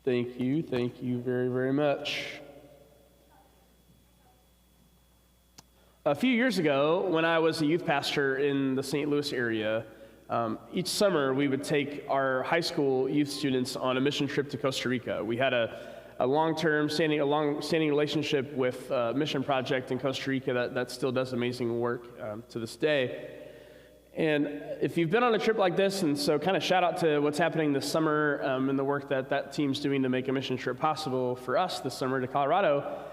Thank you very, very much. A few years ago, when I was a youth pastor in the St. Louis area, each summer we would take our high school youth students on a mission trip to Costa Rica. We had a long-term, standing relationship with Mission Project in Costa Rica that still does amazing work to this day. And if you've been on a trip like this, and so kind of shout out to what's happening this summer and the work that team's doing to make a mission trip possible for us this summer to Colorado.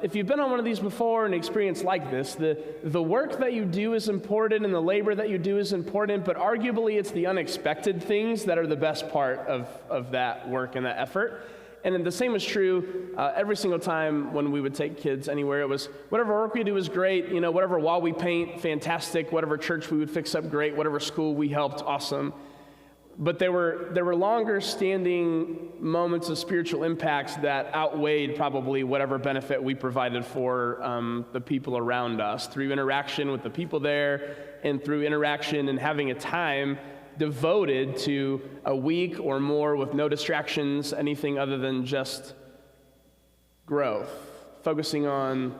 If you've been on one of these before and experienced like this, the work that you do is important and the labor that you do is important, but arguably it's the unexpected things that are the best part of that work and that effort. And then the same is true every single time when we would take kids anywhere. It was whatever work we do is great, whatever wall we paint, fantastic, whatever church we would fix up, great, whatever school we helped, awesome. But there were longer standing moments of spiritual impacts that outweighed probably whatever benefit we provided for the people around us through interaction with the people there and through interaction and having a time devoted to a week or more with no distractions, anything other than just growth, focusing on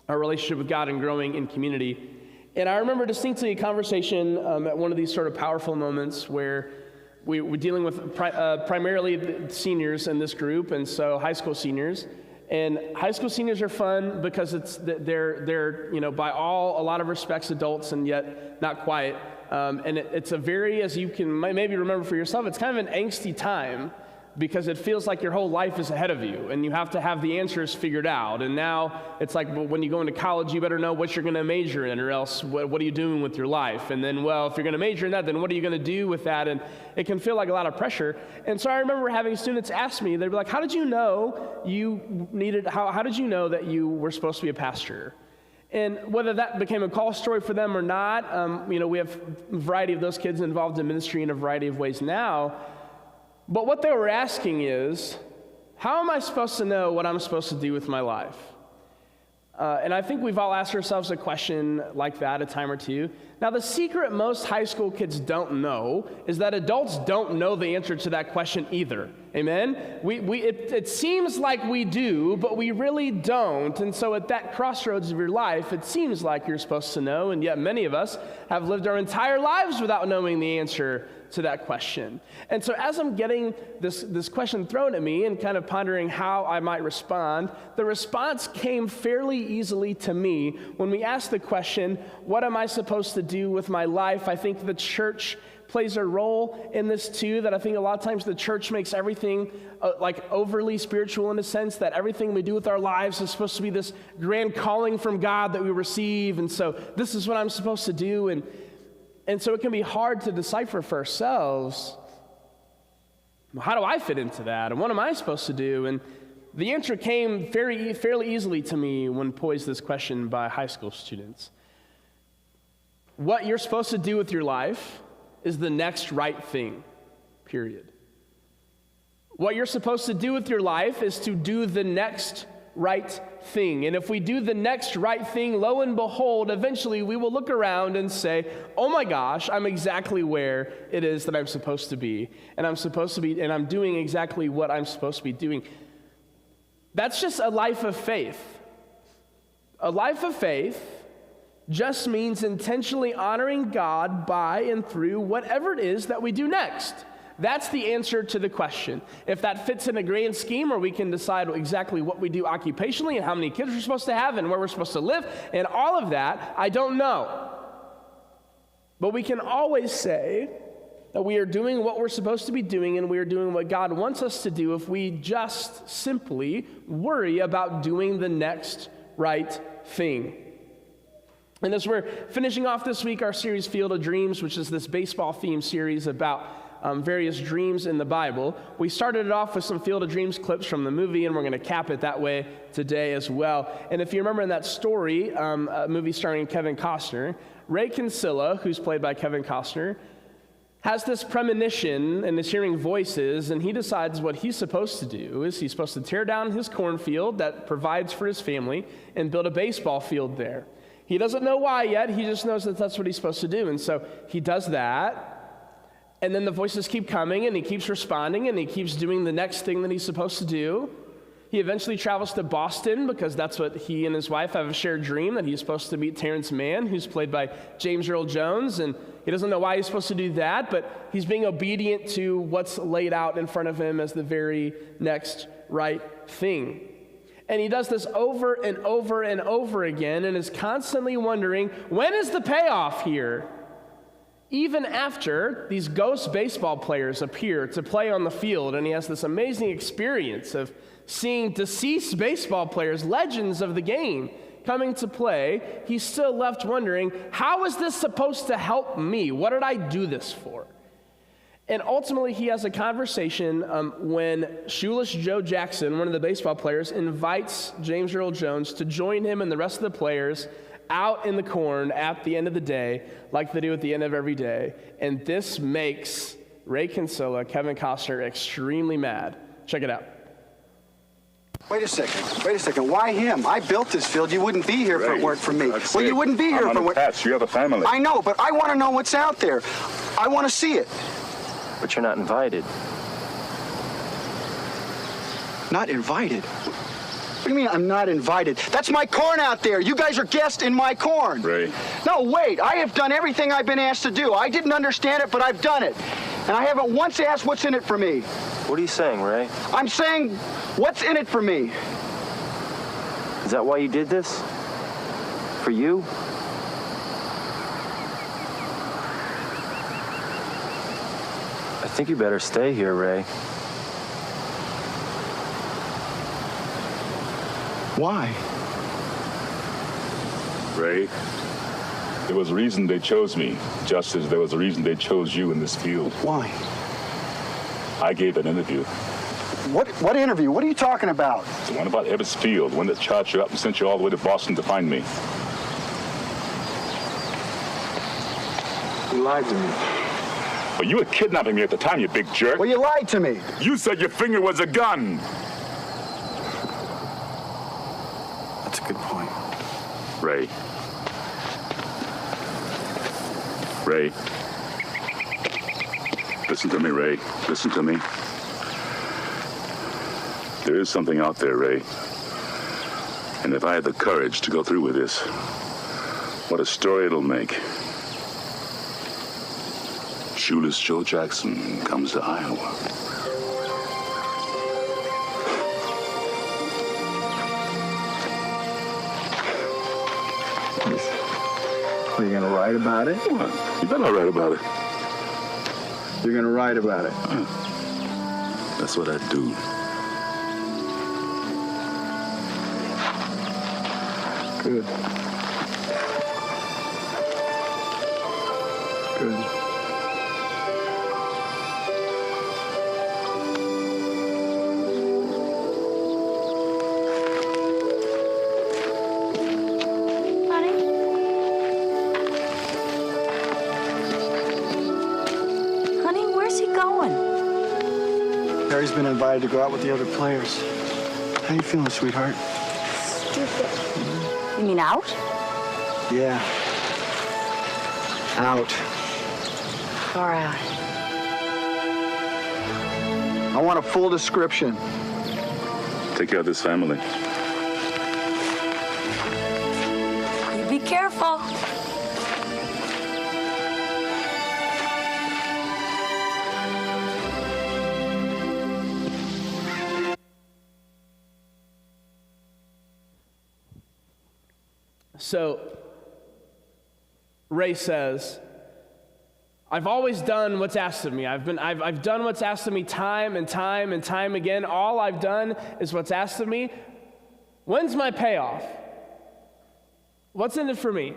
our relationship with God and growing in community. And I remember distinctly a conversation at one of these sort of powerful moments where we were dealing with primarily the seniors in this group, and so high school seniors. And high school seniors are fun because they're by a lot of respects adults and yet not quite. And it's a very, as you can maybe remember for yourself, it's kind of an angsty time because it feels like your whole life is ahead of you and you have to have the answers figured out. And now it's like, well, when you go into college, you better know what you're going to major in, or else what are you doing with your life? And then, well, if you're going to major in that, then what are you going to do with that? And it can feel like a lot of pressure. And so I remember having students ask me, they'd be like, how did you know how did you know that you were supposed to be a pastor? And whether that became a call story for them or not, we have a variety of those kids involved in ministry in a variety of ways now. But what they were asking is, how am I supposed to know what I'm supposed to do with my life? And I think we've all asked ourselves a question like that a time or two. Now, the secret most high school kids don't know is that adults don't know the answer to that question either. Amen? It seems like we do, but we really don't. And so at that crossroads of your life, it seems like you're supposed to know, and yet many of us have lived our entire lives without knowing the answer to that question. And so as I'm getting this question thrown at me and kind of pondering how I might respond, the response came fairly easily to me when we asked the question, what am I supposed to do with my life? I think the church plays a role in this too, that I think a lot of times the church makes everything like overly spiritual in a sense, that everything we do with our lives is supposed to be this grand calling from God that we receive, and so this is what I'm supposed to do, and so it can be hard to decipher for ourselves, well, how do I fit into that, and what am I supposed to do? And the answer came fairly easily to me when posed this question by high school students. What you're supposed to do with your life is the next right thing, period. What you're supposed to do with your life is to do the next right thing. And if we do the next right thing, lo and behold, eventually we will look around and say, oh my gosh, I'm exactly where it is that I'm supposed to be. And I'm doing exactly what I'm supposed to be doing. That's just a life of faith. A life of faith just means intentionally honoring God by and through whatever it is that we do next. That's the answer to the question. If that fits in a grand scheme, or we can decide exactly what we do occupationally and how many kids we're supposed to have and where we're supposed to live and all of that, I don't know. But we can always say that we are doing what we're supposed to be doing and we are doing what God wants us to do if we just simply worry about doing the next right thing. And as we're finishing off this week our series Field of Dreams, which is this baseball-themed series about various dreams in the Bible, we started it off with some Field of Dreams clips from the movie, and we're going to cap it that way today as well. And if you remember in that story, a movie starring Kevin Costner, Ray Kinsella, who's played by Kevin Costner, has this premonition and is hearing voices, and he decides what he's supposed to do is he's supposed to tear down his cornfield that provides for his family and build a baseball field there. He doesn't know why yet. He just knows that that's what he's supposed to do. And so he does that. And then the voices keep coming, and he keeps responding, and he keeps doing the next thing that he's supposed to do. He eventually travels to Boston because that's what he and his wife have a shared dream, that he's supposed to meet Terrence Mann, who's played by James Earl Jones. And he doesn't know why he's supposed to do that, but he's being obedient to what's laid out in front of him as the very next right thing. And he does this over and over and over again and is constantly wondering, when is the payoff here? Even after these ghost baseball players appear to play on the field, and he has this amazing experience of seeing deceased baseball players, legends of the game, coming to play, he's still left wondering, how is this supposed to help me? What did I do this for? And ultimately, he has a conversation when Shoeless Joe Jackson, one of the baseball players, invites James Earl Jones to join him and the rest of the players out in the corn at the end of the day, like they do at the end of every day. And this makes Ray Kinsella, Kevin Costner, extremely mad. Check it out. Wait a second. Why him? I built this field. You wouldn't be here if it weren't for me. Well, you wouldn't be here if it weren't. Pets. You have a family. I know, but I want to know what's out there. I want to see it. But you're not invited. Not invited? What do you mean I'm not invited? That's my corn out there. You guys are guests in my corn. Ray. No, wait. I have done everything I've been asked to do. I didn't understand it, but I've done it. And I haven't once asked what's in it for me. What are you saying, Ray? I'm saying, what's in it for me? Is that why you did this? For you? I think you better stay here, Ray. Why? Ray, there was a reason they chose me, just as there was a reason they chose you in this field. Why? I gave an interview. What interview? What are you talking about? The one about Ebbets Field, the one that charged you up and sent you all the way to Boston to find me. You lied to me. Well, you were kidnapping me at the time, you big jerk. Well, you lied to me. You said your finger was a gun. That's a good point. Ray. Ray. Listen to me, Ray. Listen to me. There is something out there, Ray. And if I had the courage to go through with this, what a story it'll make. Shoeless Joe Jackson comes to Iowa. Are you going to write about it? What? You better write about it. You're going to write about it? That's what I do. Good. Good. Harry's been invited to go out with the other players. How you feeling, sweetheart? Stupid. You mean out? Yeah. Out. Far out. I want a full description. Take care of this family. You be careful. So Ray says, I've always done what's asked of me. I've done what's asked of me time and time and time again. All I've done is what's asked of me. When's my payoff? What's in it for me?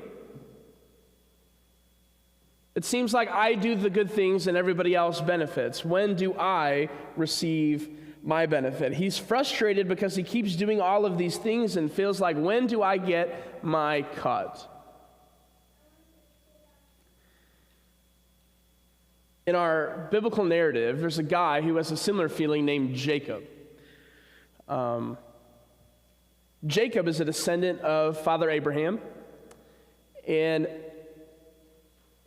It seems like I do the good things and everybody else benefits. When do I receive my benefit? He's frustrated because he keeps doing all of these things and feels like, when do I get my cut? In our biblical narrative, there's a guy who has a similar feeling named Jacob. Jacob is a descendant of Father Abraham. And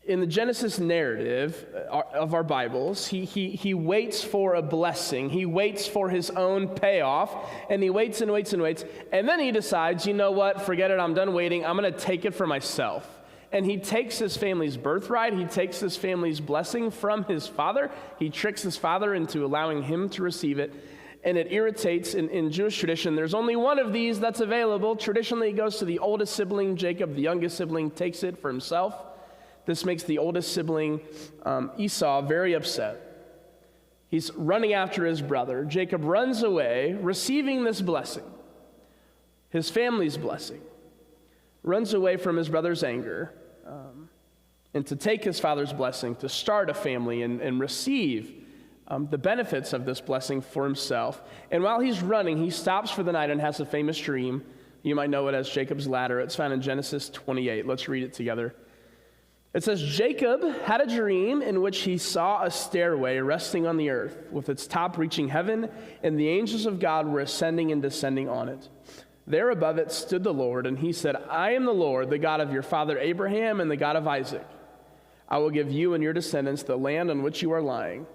in the Genesis narrative of our Bibles, he waits for a blessing. He waits for his own payoff, and he waits and waits and waits. And then he decides, you know what, forget it, I'm done waiting. I'm going to take it for myself. And he takes his family's birthright. He takes his family's blessing from his father. He tricks his father into allowing him to receive it. And it irritates, in Jewish tradition, there's only one of these that's available. Traditionally, it goes to the oldest sibling. Jacob, the youngest sibling, takes it for himself. This makes the oldest sibling, Esau, very upset. He's running after his brother. Jacob runs away, receiving this blessing, his family's blessing, runs away from his brother's anger, and to take his father's blessing, to start a family and receive the benefits of this blessing for himself. And while he's running, he stops for the night and has a famous dream. You might know it as Jacob's ladder. It's found in Genesis 28. Let's read it together. It says, Jacob had a dream in which he saw a stairway resting on the earth, with its top reaching heaven, and the angels of God were ascending and descending on it. There above it stood the Lord, and he said, I am the Lord, the God of your father Abraham and the God of Isaac. I will give you and your descendants the land on which you are lying.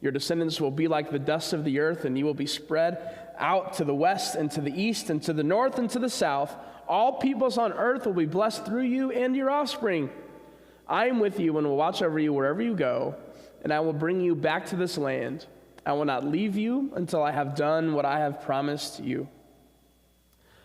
Your descendants will be like the dust of the earth, and you will be spread out to the west and to the east and to the north and to the south. All peoples on earth will be blessed through you and your offspring. I am with you and will watch over you wherever you go, and I will bring you back to this land. I will not leave you until I have done what I have promised you.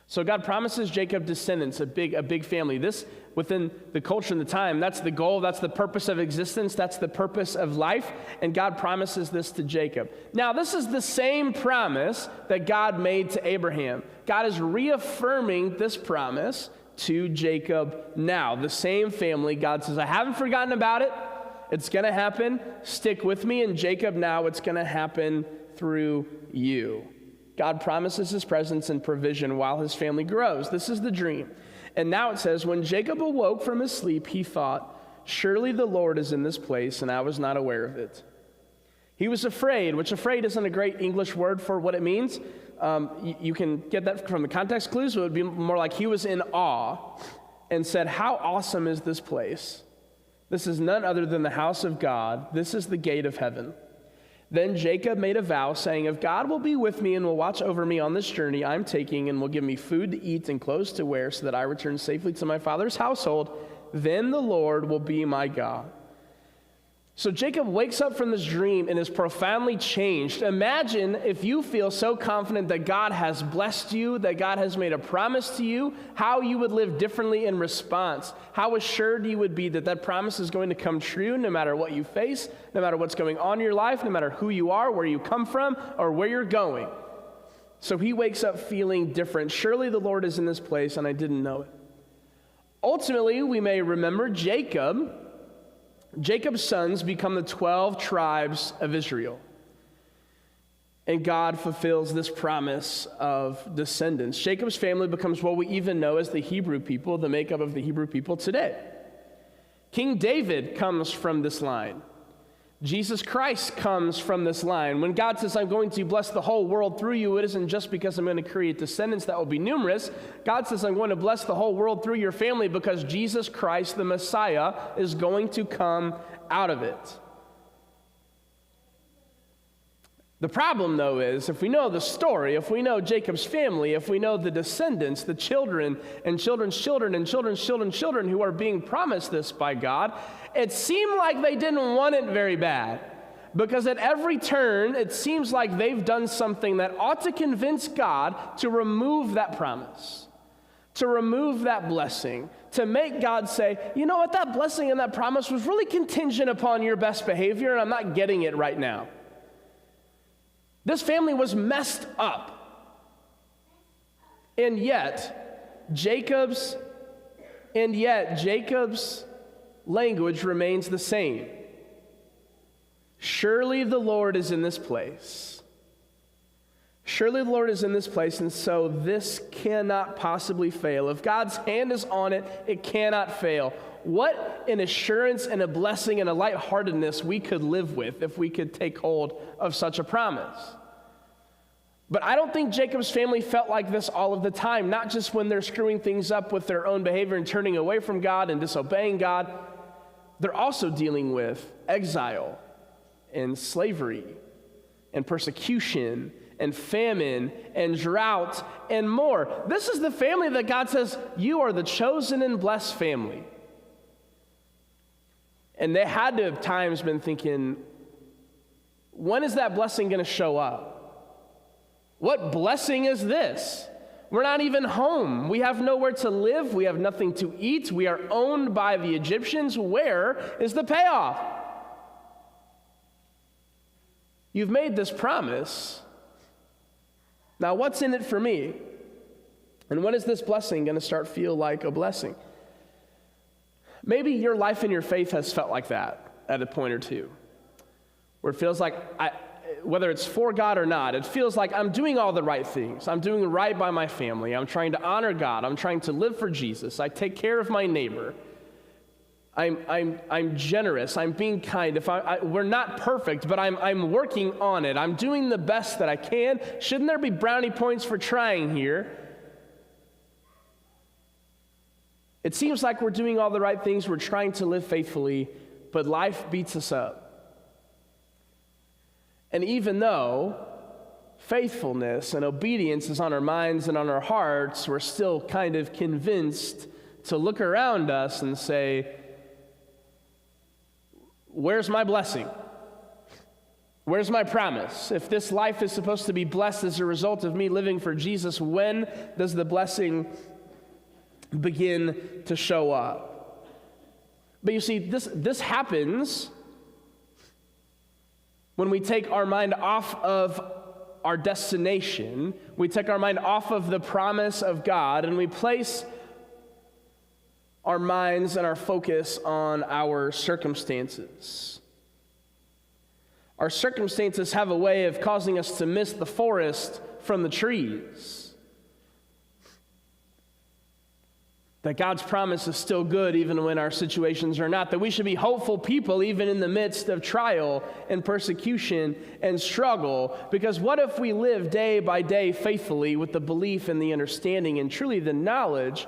So God promises Jacob descendants, a big family. This, within the culture and the time, that's the goal, that's the purpose of existence, that's the purpose of life, and God promises this to Jacob. Now, this is the same promise that God made to Abraham. God is reaffirming this promise to Jacob now. The same family, God says, I haven't forgotten about it. It's going to happen. Stick with me. And Jacob, now it's going to happen through you. God promises his presence and provision while his family grows. This is the dream. And now it says, when Jacob awoke from his sleep, he thought, surely the Lord is in this place, and I was not aware of it. He was afraid, which afraid isn't a great English word for what it means. You can get that from the context clues. It would be more like he was in awe and said, how awesome is this place? This is none other than the house of God. This is the gate of heaven. Then Jacob made a vow, saying, if God will be with me and will watch over me on this journey I'm taking and will give me food to eat and clothes to wear so that I return safely to my father's household, then the Lord will be my God. So Jacob wakes up from this dream and is profoundly changed. Imagine if you feel so confident that God has blessed you, that God has made a promise to you, how you would live differently in response, how assured you would be that that promise is going to come true no matter what you face, no matter what's going on in your life, no matter who you are, where you come from, or where you're going. So he wakes up feeling different. Surely the Lord is in this place, and I didn't know it. Ultimately, we may remember Jacob's sons become the 12 tribes of Israel. And God fulfills this promise of descendants. Jacob's family becomes what we even know as the Hebrew people, the makeup of the Hebrew people today. King David comes from this line. Jesus Christ comes from this line. When God says, I'm going to bless the whole world through you, it isn't just because I'm going to create descendants that will be numerous. God says, I'm going to bless the whole world through your family because Jesus Christ, the Messiah, is going to come out of it. The problem, though, is if we know the story, if we know Jacob's family, if we know the descendants, the children and children's children and children's children's children who are being promised this by God, it seemed like they didn't want it very bad. Because at every turn, it seems like they've done something that ought to convince God to remove that promise, to remove that blessing, to make God say, you know what, that blessing and that promise was really contingent upon your best behavior, and I'm not getting it right now. This family was messed up. And yet, Jacob's language remains the same. Surely the Lord is in this place. Surely the Lord is in this place, and so this cannot possibly fail. If God's hand is on it, it cannot fail. What an assurance and a blessing and a lightheartedness we could live with if we could take hold of such a promise. But I don't think Jacob's family felt like this all of the time, not just when they're screwing things up with their own behavior and turning away from God and disobeying God. They're also dealing with exile and slavery and persecution and famine and drought and more. This is the family that God says, you are the chosen and blessed family. And they had to have times been thinking, when is that blessing going to show up? What blessing is this? We're not even home. We have nowhere to live. We have nothing to eat. We are owned by the Egyptians. Where is the payoff? You've made this promise. Now, what's in it for me? And when is this blessing going to start feel like a blessing? Maybe your life and your faith has felt like that at a point or two, where it feels like, whether it's for God or not, it feels like I'm doing all the right things. I'm doing right by my family. I'm trying to honor God. I'm trying to live for Jesus. I take care of my neighbor. I'm generous. I'm being kind. We're not perfect, but I'm working on it. I'm doing the best that I can. Shouldn't there be brownie points for trying here? It seems like we're doing all the right things. We're trying to live faithfully, but life beats us up. And even though faithfulness and obedience is on our minds and on our hearts, we're still kind of convinced to look around us and say, where's my blessing? Where's my promise? If this life is supposed to be blessed as a result of me living for Jesus, when does the blessing begin to show up? But you see, this happens when we take our mind off of our destination, we take our mind off of the promise of God, and we place our minds and our focus on our circumstances. Our circumstances have a way of causing us to miss the forest from the trees. That God's promise is still good even when our situations are not. That we should be hopeful people even in the midst of trial and persecution and struggle. Because what if we live day by day faithfully with the belief and the understanding and truly the knowledge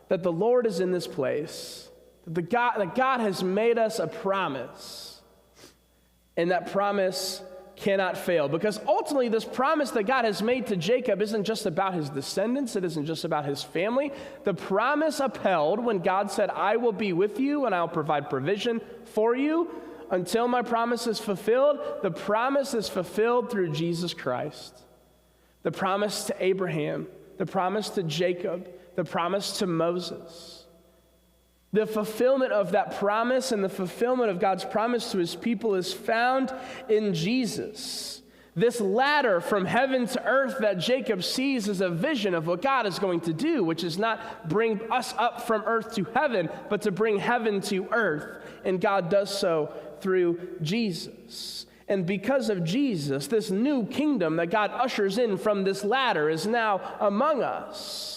that the Lord is in this place, that God has made us a promise, and that promise cannot fail. Because ultimately this promise that God has made to Jacob isn't just about his descendants, it isn't just about his family. The promise upheld when God said, I will be with you and I'll provide provision for you until my promise is fulfilled. The promise is fulfilled through Jesus Christ. The promise to Abraham, the promise to Jacob, the promise to Moses. The fulfillment of that promise and the fulfillment of God's promise to his people is found in Jesus. This ladder from heaven to earth that Jacob sees is a vision of what God is going to do, which is not bring us up from earth to heaven, but to bring heaven to earth. And God does so through Jesus. And because of Jesus, this new kingdom that God ushers in from this ladder is now among us.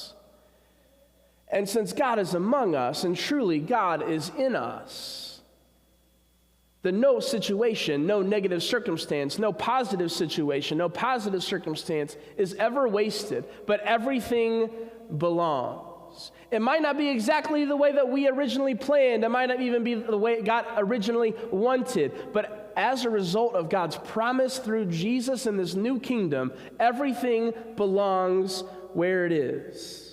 And since God is among us, and truly God is in us, then no situation, no negative circumstance, no positive situation, no positive circumstance is ever wasted, but everything belongs. It might not be exactly the way that we originally planned. It might not even be the way God originally wanted, but as a result of God's promise through Jesus and this new kingdom, everything belongs where it is.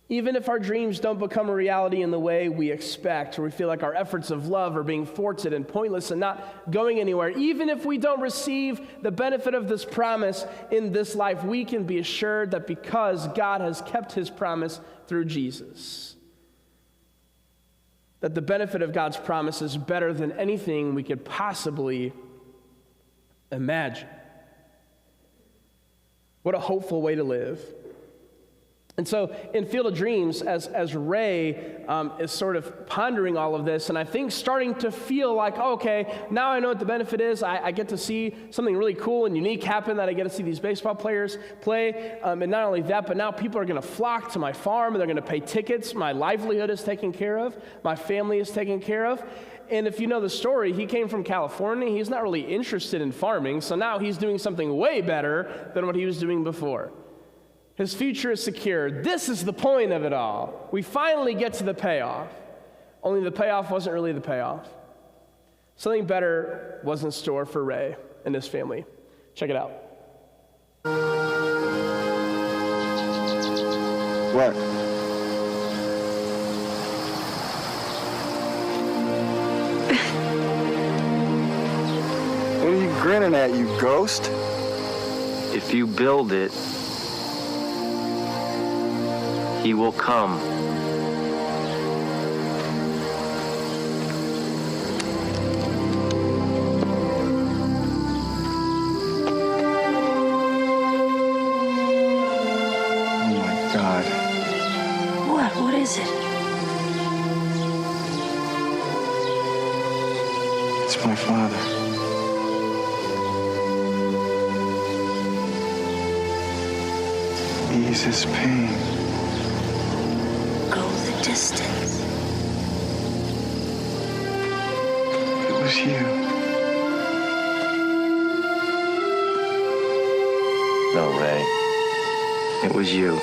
Even if our dreams don't become a reality in the way we expect, or we feel like our efforts of love are being thwarted and pointless and not going anywhere, even if we don't receive the benefit of this promise in this life, we can be assured that because God has kept his promise through Jesus, that the benefit of God's promise is better than anything we could possibly imagine. What a hopeful way to live. And so in Field of Dreams, as Ray is sort of pondering all of this, and I think starting to feel like, okay, now I know what the benefit is. I get to see something really cool and unique happen, that I get to see these baseball players play. And not only that, but now people are going to flock to my farm, and they're going to pay tickets. My livelihood is taken care of. My family is taken care of. And if you know the story, he came from California. He's not really interested in farming, so now he's doing something way better than what he was doing before. His future is secure. This is the point of it all. We finally get to the payoff. Only the payoff wasn't really the payoff. Something better was in store for Ray and his family. Check it out. What? What are you grinning at, you ghost? If you build it, he will come. Oh my God. What? What is it? It's my father. Ease his pain. Go the distance. It was you. No, Ray. It was you.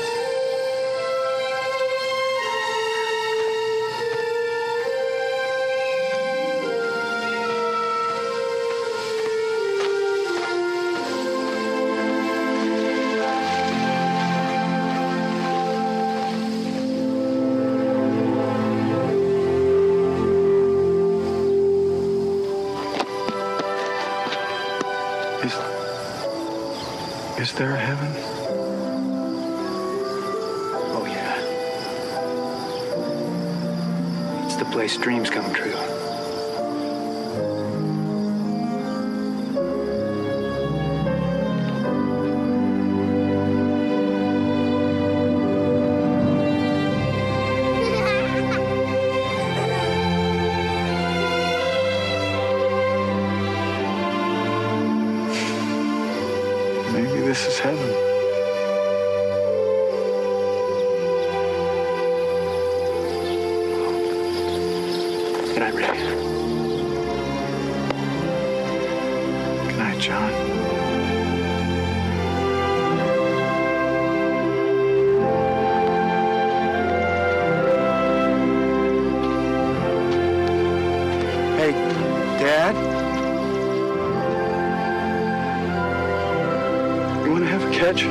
Is there a heaven? Oh, yeah. It's the place dreams come true. Maybe this is heaven. Good night, Ray. Good night, John. Hey, Dad? You want to have a catch?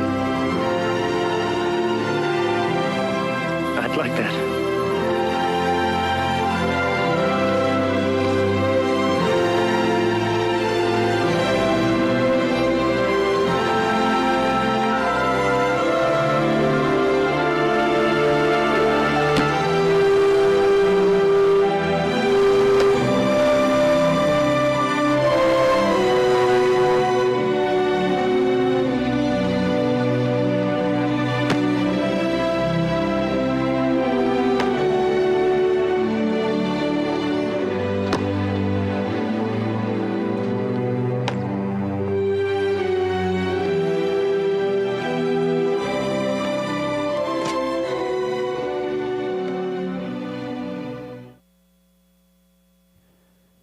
I'd like that.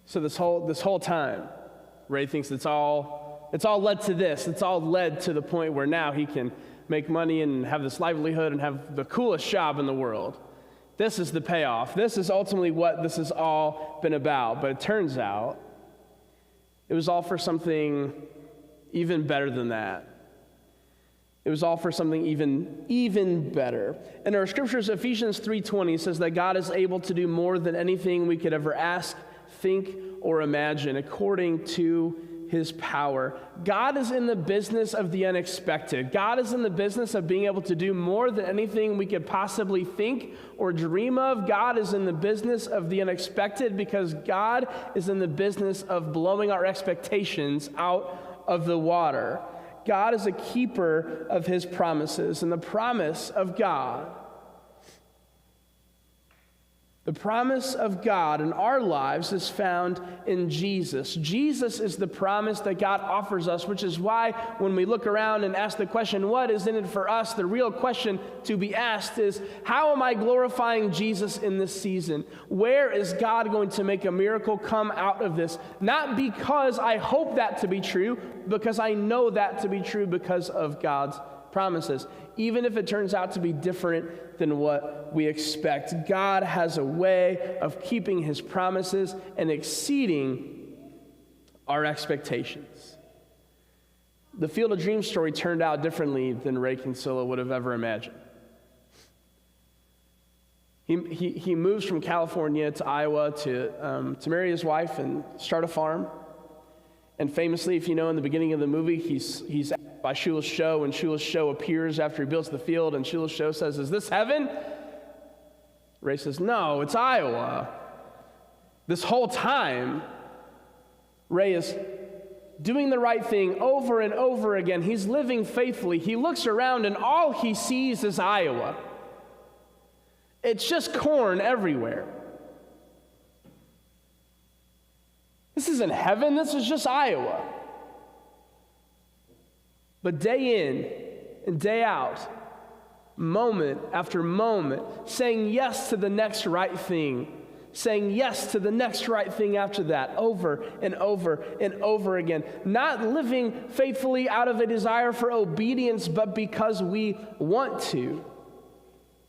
So this whole time, Ray thinks it's all led to this. It's all led to the point where now he can make money and have this livelihood and have the coolest job in the world. This is the payoff. This is ultimately what this has all been about. But it turns out it was all for something even better than that. It was all for something even better. In our scriptures, Ephesians 3:20 says that God is able to do more than anything we could ever ask, think, or imagine, according to his power. God is in the business of the unexpected. God is in the business of being able to do more than anything we could possibly think or dream of. God is in the business of the unexpected because God is in the business of blowing our expectations out of the water. God is a keeper of his promises, and the promise of God The promise of God in our lives is found in Jesus. Jesus is the promise that God offers us, which is why when we look around and ask the question, what is in it for us? The real question to be asked is, how am I glorifying Jesus in this season? Where is God going to make a miracle come out of this? Not because I hope that to be true, because I know that to be true because of God's promises. Even if it turns out to be different than what we expect, God has a way of keeping his promises and exceeding our expectations. The Field of Dreams story turned out differently than Ray Kinsella would have ever imagined. He moves from California to Iowa to marry his wife and start a farm. And famously, if you know, in the beginning of the movie, he's asked by Shoeless Joe, and Shoeless Joe appears after he builds the field, and Shoeless Joe says, "Is this heaven?" Ray says, "No, it's Iowa." This whole time, Ray is doing the right thing over and over again. He's living faithfully. He looks around, and all he sees is Iowa. It's just corn everywhere. This isn't heaven, this is just Iowa. But day in and day out, moment after moment, saying yes to the next right thing, saying yes to the next right thing after that, over and over and over again. Not living faithfully out of a desire for obedience, but because we want to.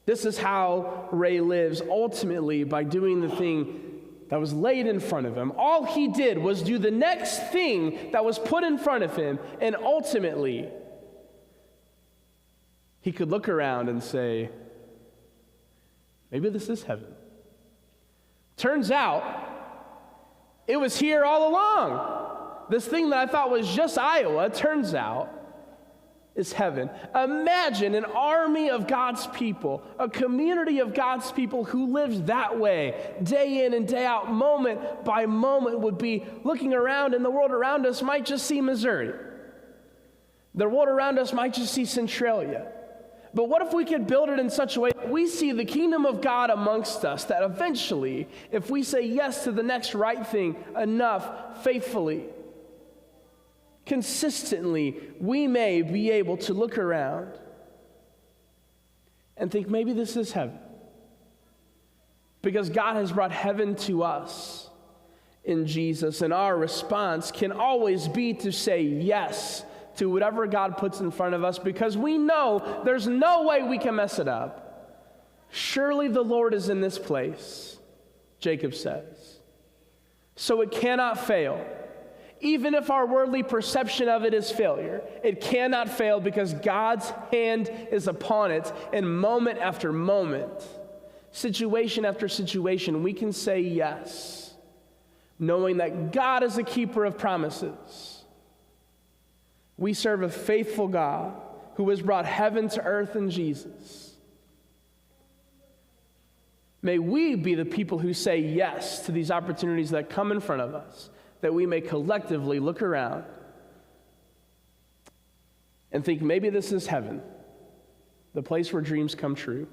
This is how Ray lives, ultimately by doing the thing that was laid in front of him. All he did was do the next thing that was put in front of him, and ultimately, he could look around and say, maybe this is heaven. Turns out, it was here all along. This thing that I thought was just Iowa, turns out, is heaven. Imagine an army of God's people, a community of God's people who lives that way, day in and day out, moment by moment, would be looking around, and the world around us might just see Missouri. The world around us might just see Centralia. But what if we could build it in such a way that we see the kingdom of God amongst us, that eventually, if we say yes to the next right thing enough, faithfully, consistently, we may be able to look around and think, maybe this is heaven. Because God has brought heaven to us in Jesus, and our response can always be to say yes to whatever God puts in front of us, because we know there's no way we can mess it up. Surely the Lord is in this place, Jacob says. So it cannot fail. Even if our worldly perception of it is failure, it cannot fail because God's hand is upon it, and moment after moment, situation after situation, we can say yes, knowing that God is a keeper of promises. We serve a faithful God who has brought heaven to earth in Jesus. May we be the people who say yes to these opportunities that come in front of us, that we may collectively look around and think, maybe this is heaven, the place where dreams come true.